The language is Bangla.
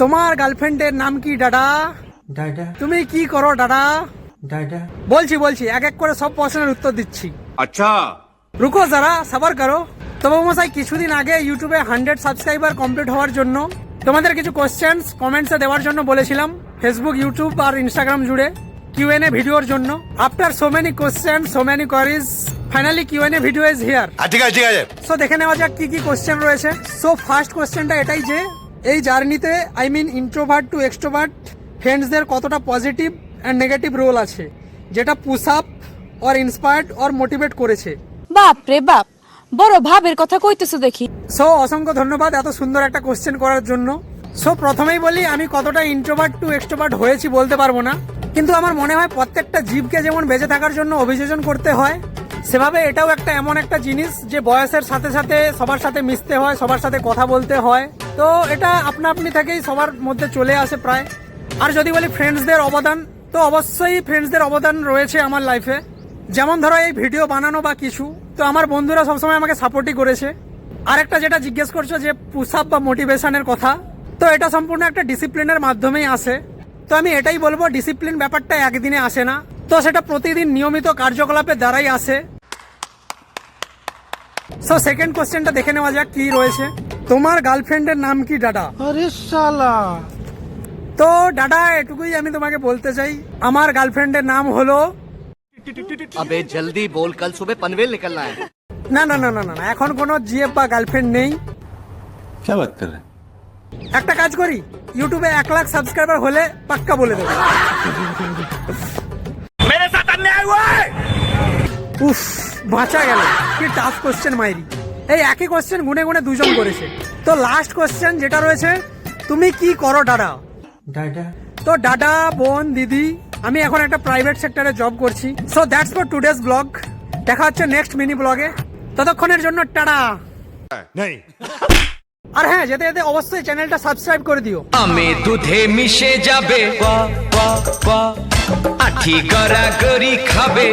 তোমার গার্লফ্রেন্ডের নাম কি দাদা? দাদা তুমি কি করো দাদা? দাদা বলছি এক এক করে সব প্রশ্নের উত্তর দিচ্ছি। अच्छा রুকো যারা, সাবার করো। তবে মশাই কিছুদিন আগে ইউটিউবে 100 সাবস্ক্রাইবার কমপ্লিট হওয়ার জন্য তোমাদের কিছু কোশ্চেন্স কমেন্টসে দেওয়ার জন্য বলেছিলাম, ফেসবুক, ইউটিউব আর ইনস্টাগ্রাম জুড়ে কিউএনএ ভিডিওর জন্য। After so many question, so many queries, finally QnA video is here. ठीक है ठीक है সো দেখে নেওয়া যাক কি কি কোশ্চেন রয়েছে। সো ফার্স্ট কোশ্চেনটা এটাই যে এই জার্নিতে ইন্ট্রোভার্ট টু এক্সট্রোভার্ট ফ্রেন্ডসদের কতটা পজিটিভ অ্যান্ড নেগেটিভ রোল আছে, যেটা push up or inspired or motivate করেছে। বাপ রে বাপ, বড় ভাবের কথা কইতেছো দেখি। সো অসংখ্য ধন্যবাদ এত সুন্দর একটা কোশ্চেন করার জন্য। সো প্রথমেই বলি, আমি কতটা ইন্ট্রোভার্ট টু এক্সট্রোভার্ট হয়েছি বলতে পারবো না, কিন্তু আমার মনে হয় প্রত্যেকটা জীবকে যেমন বেঁচে থাকার জন্য অভিযোজন করতে হয়, সেভাবে এটাও একটা এমন একটা জিনিস যে বয়সের সাথে সাথে সবার সাথে মিশতে হয়, সবার সাথে কথা বলতে হয়। তো এটা আপনা আপনি থেকেই সবার মধ্যে চলে আসে প্রায়। আর যদি বলি ফ্রেন্ডসদের অবদান, তো অবশ্যই ফ্রেন্ডসদের অবদান রয়েছে আমার লাইফে। যেমন ধরো এই ভিডিও বানানো বা কিছু, তো আমার বন্ধুরা সবসময় আমাকে সাপোর্টই করেছে। আরেকটা যেটা জিজ্ঞেস করছো যে পুশ আপ বা মোটিভেশনের কথা, তো এটা সম্পূর্ণ একটা ডিসিপ্লিনের মাধ্যমেই আসে। তো আমি এটাই বলবো, ডিসিপ্লিন ব্যাপারটা একদিনে আসে না, তো সেটা প্রতিদিন নিয়মিত কার্যকলাপের দ্বারাই আসে। সো সেকেন্ড কোশ্চেনটা দেখে নেওয়া যাক কি রয়েছে। তোমার গার্লফ্রেন্ডের নাম কি দাদা? আরে শালা তো দাদা এটুকুই আমি তোমাকে বলতে চাই, আমার গার্লফ্রেন্ডের নাম হলো अबे जल्दी बोल, कल सुबह पनवेल निकलना है। না না না না না, এখন কোনো জিএফ বা গার্লফ্রেন্ড নেই। क्या बात कर रहे हैं? একটা কাজ করি, ইউটিউবে 1 লাখ সাবস্ক্রাইবার হলে পাক্কা বলে দেবো। मेरे साथ अन्याय हुआ है। উফ, বাঁচা গেল। কি টাফ কোশ্চেন মাইরি। এই একই কোশ্চেন গুনে গুনে দুজন করেছে। তো লাস্ট কোশ্চেন যেটা রয়েছে, তুমি কি করো দাদা? দাদা তো দাদা, বোন, দিদি, আমি এখন একটা প্রাইভেট সেক্টরে জব করছি। So that's for today's blog. দেখা হচ্ছে নেক্সট মিনি ব্লগে। ততক্ষণের জন্য টাটা। नहीं আর হ্যাঁ, যেতে যেতে অবশ্যই চ্যানেলটা সাবস্ক্রাইব করে দিও। আমি দুধে মিশে যাবে আঠি গড়া গড়ি খাবে